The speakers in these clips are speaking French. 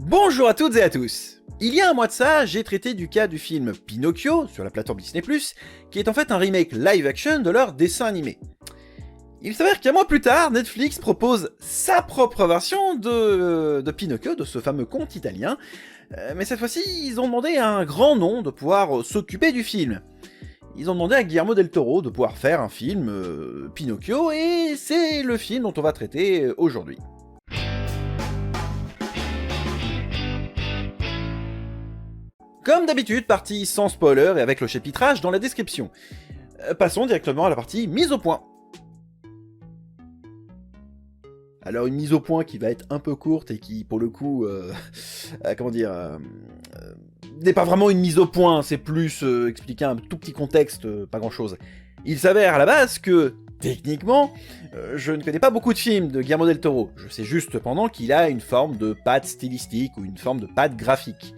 Bonjour à toutes et à tous. Il y a un mois de ça, j'ai traité du cas du film Pinocchio sur la plateforme Disney+, qui est en fait un remake live-action de leur dessin animé. Il s'avère qu'un mois plus tard, Netflix propose sa propre version de Pinocchio, de ce fameux conte italien, mais cette fois-ci, ils ont demandé à un grand nom de pouvoir s'occuper du film. Ils ont demandé à Guillermo del Toro de pouvoir faire un film Pinocchio, et c'est le film dont on va traiter aujourd'hui. Comme d'habitude, partie sans spoiler et avec le chapitrage dans la description. Passons directement à la partie mise au point. Alors une mise au point qui va être un peu courte et qui, pour le coup, n'est pas vraiment une mise au point, c'est plus expliquer un tout petit contexte, pas grand-chose. Il s'avère à la base que, techniquement, je ne connais pas beaucoup de films de Guillermo del Toro. Je sais juste cependant qu'il a une forme de patte stylistique ou une forme de patte graphique.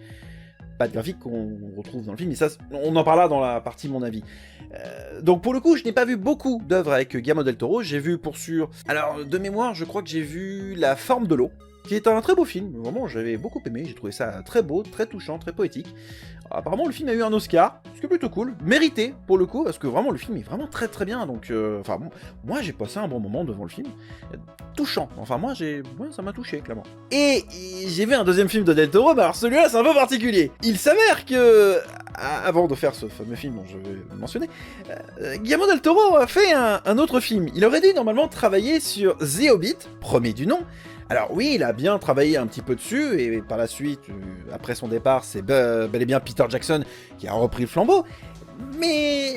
Patte graphique qu'on retrouve dans le film, mais ça, on en parlera dans la partie mon avis. Donc pour le coup, je n'ai pas vu beaucoup d'œuvres avec Guillermo del Toro, j'ai vu pour sûr... Alors, de mémoire, je crois que j'ai vu La Forme de l'eau, qui est un très beau film, vraiment, j'avais beaucoup aimé, j'ai trouvé ça très beau, très touchant, très poétique. Apparemment, le film a eu un Oscar, ce qui est plutôt cool, mérité pour le coup, parce que vraiment, le film est vraiment très bien, donc... bon, moi, j'ai passé un bon moment devant le film, touchant, enfin moi, ça m'a touché, clairement. Et j'ai vu un deuxième film de del Toro, mais alors celui-là, c'est un peu particulier. Il s'avère que... Avant de faire ce fameux film dont je vais mentionner, Guillermo del Toro a fait un autre film. Il aurait dû normalement travailler sur The Hobbit, premier du nom. Alors oui, il a bien travaillé un petit peu dessus, et par la suite, après son départ, c'est bel et bien Peter Jackson qui a repris le flambeau. Mais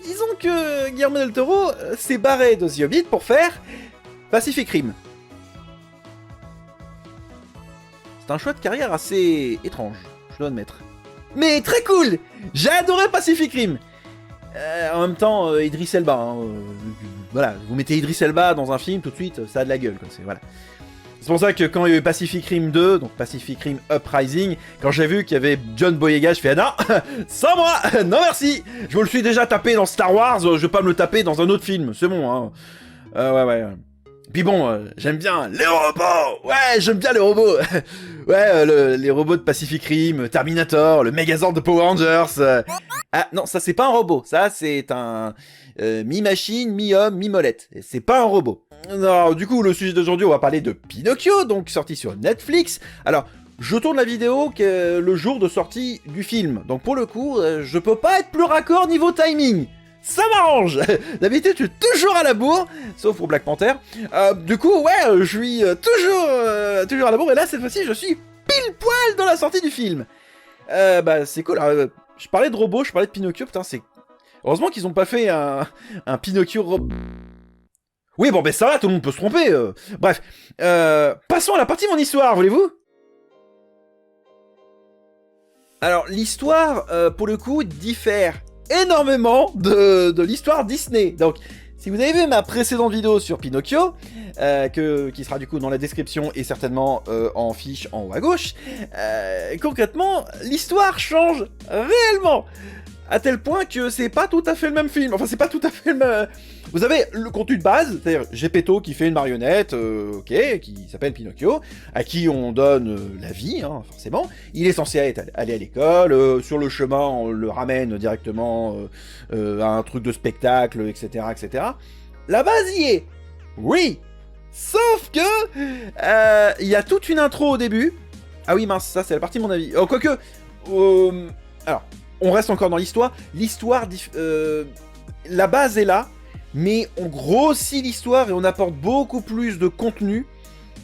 disons que Guillermo del Toro s'est barré de The Hobbit pour faire Pacific Rim. C'est un choix de carrière assez étrange, je dois admettre. Mais très cool. J'ai adoré Pacific Rim. En même temps, Idris Elba. Voilà, vous mettez Idris Elba dans un film, tout de suite, ça a de la gueule. Voilà. C'est pour ça que quand il y a eu Pacific Rim 2, donc Pacific Rim Uprising, quand j'ai vu qu'il y avait John Boyega, je fais non, sans moi, non merci. Je me le suis déjà tapé dans Star Wars, je vais pas me le taper dans un autre film, c'est bon. Hein. Ouais. Puis bon, j'aime bien les robots. Ouais, j'aime bien les robots. Ouais, les robots de Pacific Rim, Terminator, le Megazord de Power Rangers. Ah non, ça c'est pas un robot, ça c'est un mi-machine, mi-homme, mi-molette. C'est pas un robot. Alors du coup, le sujet d'aujourd'hui, on va parler de Pinocchio, donc sorti sur Netflix. Alors, je tourne la vidéo le jour de sortie du film. Donc pour le coup, je peux pas être plus raccord niveau timing. Ça m'arrange. D'habitude, je suis toujours à la bourre, sauf pour Black Panther. Du coup, ouais, je suis toujours à la bourre, et là, cette fois-ci, je suis pile poil dans la sortie du film. C'est cool. Alors, je parlais de robots, je parlais de Pinocchio, putain, c'est... Heureusement qu'ils ont pas fait un Pinocchio robot. Oui, bon, ça va, tout le monde peut se tromper. Bref, passons à la partie de mon histoire, voulez-vous? Alors, l'histoire, pour le coup, diffère énormément de l'histoire Disney. Donc, si vous avez vu ma précédente vidéo sur Pinocchio, qui sera du coup dans la description et certainement en fiche en haut à gauche, concrètement, l'histoire change réellement. À tel point que c'est pas tout à fait le même film. Enfin, c'est pas tout à fait le même... Vous avez le contenu de base, c'est-à-dire Geppetto qui fait une marionnette, qui s'appelle Pinocchio, à qui on donne la vie, hein, forcément. Il est censé aller à l'école, sur le chemin, on le ramène directement à un truc de spectacle, etc., etc. La base y est, oui. Sauf que il y a toute une intro au début. Ah oui, mince, ça c'est la partie de mon avis. Quoique... alors... On reste encore dans l'histoire. La base est là, mais on grossit l'histoire et on apporte beaucoup plus de contenu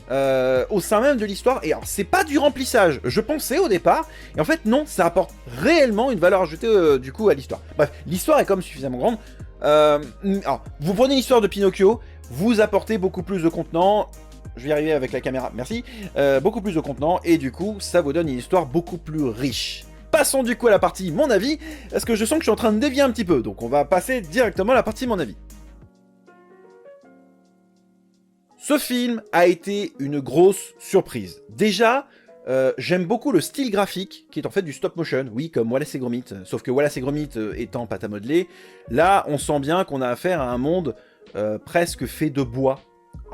au sein même de l'histoire. Et alors, c'est pas du remplissage, je pensais au départ, et en fait, non, ça apporte réellement une valeur ajoutée du coup à l'histoire. Bref, l'histoire est comme suffisamment grande. Alors, vous prenez l'histoire de Pinocchio, vous apportez beaucoup plus de contenant. Je vais y arriver avec la caméra, merci. Beaucoup plus de contenant, et du coup, ça vous donne une histoire beaucoup plus riche. Passons du coup à la partie mon avis, parce que je sens que je suis en train de dévier un petit peu, donc on va passer directement à la partie mon avis. Ce film a été une grosse surprise. Déjà, j'aime beaucoup le style graphique, qui est en fait du stop motion, oui, comme Wallace et Gromit, sauf que Wallace et Gromit étant pâte à modeler, là on sent bien qu'on a affaire à un monde presque fait de bois.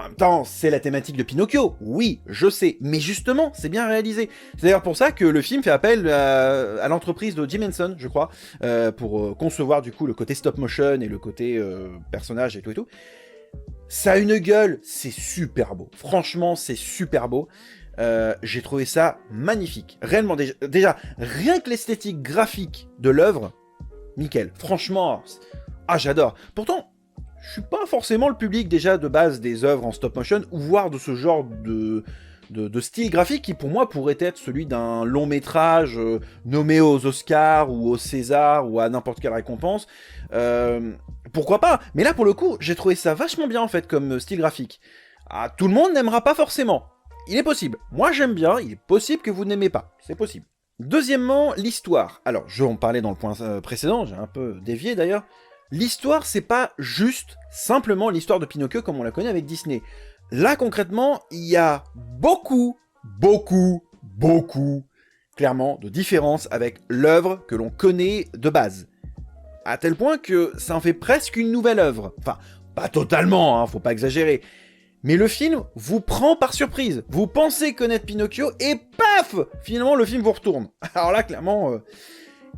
En même temps, c'est la thématique de Pinocchio, oui, je sais, mais justement, c'est bien réalisé. C'est d'ailleurs pour ça que le film fait appel à l'entreprise de Jim Henson, je crois, pour concevoir du coup le côté stop motion et le côté personnage et tout et tout. Ça a une gueule, c'est super beau. Franchement, c'est super beau. J'ai trouvé ça magnifique. Réellement, déjà rien que l'esthétique graphique de l'œuvre, nickel. Franchement, j'adore. Pourtant, je suis pas forcément le public déjà de base des œuvres en stop motion, ou voire de ce genre de style graphique qui pour moi pourrait être celui d'un long métrage nommé aux Oscars ou au César ou à n'importe quelle récompense. Pourquoi pas? Mais là pour le coup, j'ai trouvé ça vachement bien en fait comme style graphique. Tout le monde n'aimera pas forcément. Il est possible. Moi j'aime bien, il est possible que vous n'aimez pas. C'est possible. Deuxièmement, l'histoire. Alors, je vais en parler dans le point précédent, j'ai un peu dévié d'ailleurs. L'histoire, c'est pas juste, simplement l'histoire de Pinocchio comme on la connaît avec Disney. Là, concrètement, il y a beaucoup, clairement, de différences avec l'œuvre que l'on connaît de base. À tel point que ça en fait presque une nouvelle œuvre. Enfin, pas totalement, hein, faut pas exagérer. Mais le film vous prend par surprise. Vous pensez connaître Pinocchio et paf! Finalement, le film vous retourne. Alors là, clairement...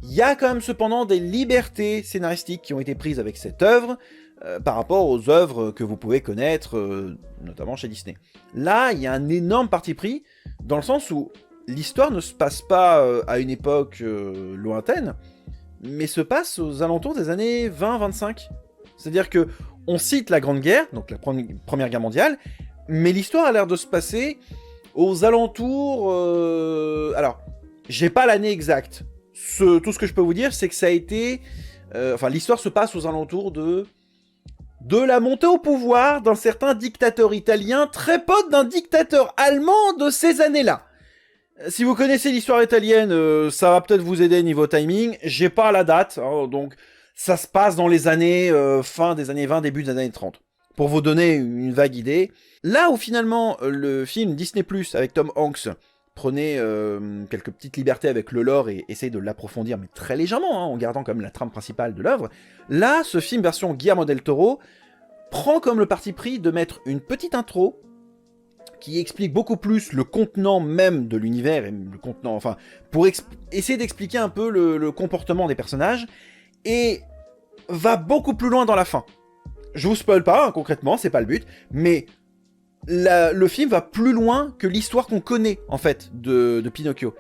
il y a quand même cependant des libertés scénaristiques qui ont été prises avec cette œuvre par rapport aux œuvres que vous pouvez connaître, notamment chez Disney. Là, il y a un énorme parti pris, dans le sens où l'histoire ne se passe pas à une époque lointaine, mais se passe aux alentours des années 20-25. C'est-à-dire que on cite la Grande Guerre, donc la Première Guerre mondiale, mais l'histoire a l'air de se passer aux alentours... Alors, j'ai pas l'année exacte. Tout ce que je peux vous dire, c'est que ça a été... l'histoire se passe aux alentours de la montée au pouvoir d'un certain dictateur italien, très pote d'un dictateur allemand de ces années-là. Si vous connaissez l'histoire italienne, ça va peut-être vous aider niveau timing. J'ai pas la date, hein, donc ça se passe dans les années fin des années 20, début des années 30. Pour vous donner une vague idée. Là où finalement le film Disney+, avec Tom Hanks, prenez quelques petites libertés avec le lore et essayez de l'approfondir, mais très légèrement, hein, en gardant comme la trame principale de l'œuvre. Là, ce film version Guillermo del Toro prend comme le parti pris de mettre une petite intro qui explique beaucoup plus le contenant même de l'univers, et le contenant, enfin, pour essayer d'expliquer un peu le comportement des personnages, et va beaucoup plus loin dans la fin. Je vous spoil pas, hein, concrètement, c'est pas le but, mais... le film va plus loin que l'histoire qu'on connaît, en fait, de Pinocchio.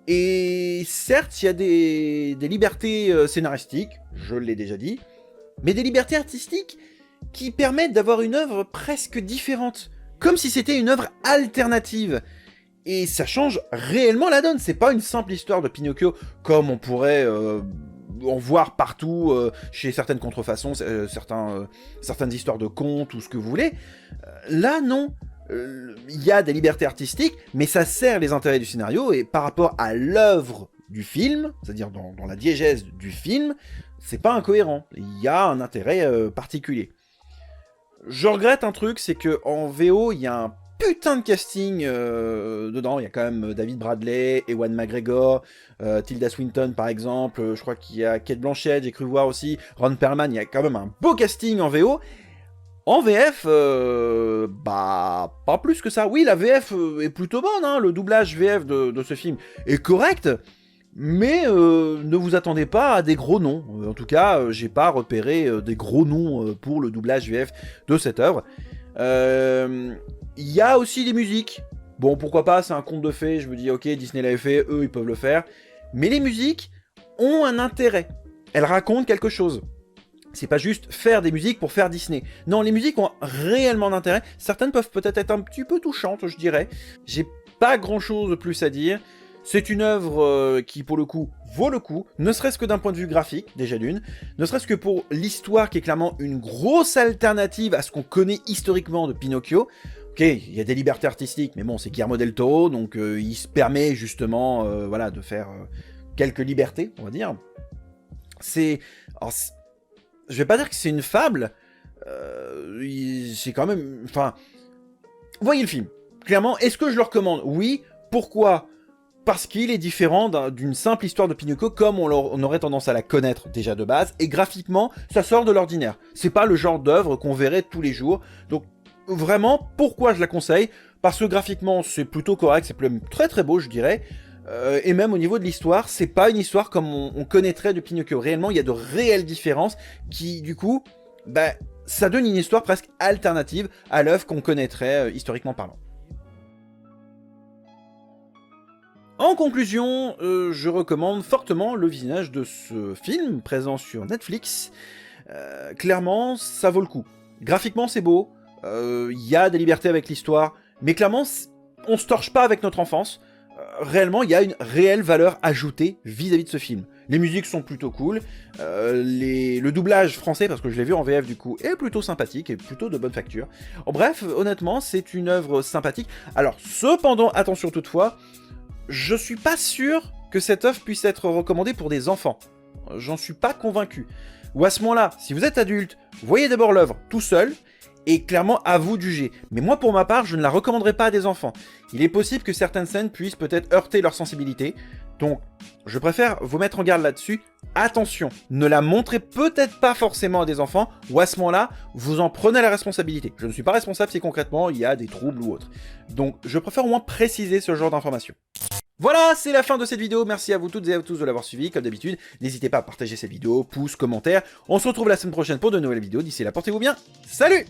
Et certes, il y a des libertés scénaristiques, je l'ai déjà dit, mais des libertés artistiques qui permettent d'avoir une œuvre presque différente. Comme si c'était une œuvre alternative. Et ça change réellement la donne. C'est pas une simple histoire de Pinocchio, comme on pourrait... en voir partout chez certaines contrefaçons, certaines histoires de contes ou ce que vous voulez. Là, non. Il y a des libertés artistiques, mais ça sert les intérêts du scénario, et par rapport à l'œuvre du film, c'est-à-dire dans la diégèse du film, c'est pas incohérent. Il y a un intérêt particulier. Je regrette un truc, c'est que en VO, il y a un putain de casting dedans. Il y a quand même David Bradley, Ewan McGregor, Tilda Swinton par exemple, je crois qu'il y a Cate Blanchett, j'ai cru voir aussi, Ron Perlman. Il y a quand même un beau casting en VO. En VF, pas plus que ça. Oui, la VF est plutôt bonne, hein. Le doublage VF de ce film est correct, mais ne vous attendez pas à des gros noms. En tout cas, j'ai pas repéré des gros noms pour le doublage VF de cette œuvre. Il y a aussi des musiques. Bon, pourquoi pas, c'est un conte de fées, je me dis, ok, Disney l'avait fait, eux, ils peuvent le faire. Mais les musiques ont un intérêt. Elles racontent quelque chose. C'est pas juste faire des musiques pour faire Disney. Non, les musiques ont réellement d'intérêt. Certaines peuvent peut-être être un petit peu touchantes, je dirais. J'ai pas grand-chose de plus à dire. C'est une œuvre qui, pour le coup, vaut le coup, ne serait-ce que d'un point de vue graphique, déjà d'une, ne serait-ce que pour l'histoire qui est clairement une grosse alternative à ce qu'on connaît historiquement de Pinocchio. Ok, il y a des libertés artistiques, mais bon, c'est Guillermo del Toro, donc il se permet justement de faire quelques libertés, on va dire. Alors, je vais pas dire que c'est une fable, c'est quand même... Enfin, voyez le film. Clairement, est-ce que je le recommande? Oui. Pourquoi? Parce qu'il est différent d'une simple histoire de Pinocchio comme on aurait tendance à la connaître déjà de base, et graphiquement, ça sort de l'ordinaire. C'est pas le genre d'œuvre qu'on verrait tous les jours, donc vraiment, pourquoi je la conseille? Parce que graphiquement, c'est plutôt correct, c'est même très très beau, je dirais. Et même au niveau de l'histoire, c'est pas une histoire comme on connaîtrait de Pinocchio. Réellement, il y a de réelles différences qui, du coup, bah, ça donne une histoire presque alternative à l'œuvre qu'on connaîtrait historiquement parlant. En conclusion, je recommande fortement le visionnage de ce film présent sur Netflix. Clairement, ça vaut le coup. Graphiquement, c'est beau, il y a des libertés avec l'histoire, mais clairement, on se torche pas avec notre enfance. Réellement, il y a une réelle valeur ajoutée vis-à-vis de ce film. Les musiques sont plutôt cool, le doublage français, parce que je l'ai vu en VF du coup, est plutôt sympathique et plutôt de bonne facture. En bref, honnêtement, c'est une œuvre sympathique. Alors, cependant, attention toutefois, je suis pas sûr que cette œuvre puisse être recommandée pour des enfants. J'en suis pas convaincu. Ou à ce moment-là, si vous êtes adulte, voyez d'abord l'œuvre tout seul, et clairement à vous de juger. Mais moi pour ma part, je ne la recommanderais pas à des enfants. Il est possible que certaines scènes puissent peut-être heurter leur sensibilité, donc je préfère vous mettre en garde là-dessus. Attention, ne la montrez peut-être pas forcément à des enfants, ou à ce moment-là, vous en prenez la responsabilité. Je ne suis pas responsable si concrètement il y a des troubles ou autres. Donc je préfère au moins préciser ce genre d'informations. Voilà, c'est la fin de cette vidéo, merci à vous toutes et à tous de l'avoir suivi, comme d'habitude, n'hésitez pas à partager cette vidéo, pouce, commentaire, on se retrouve la semaine prochaine pour de nouvelles vidéos, d'ici là portez-vous bien, salut!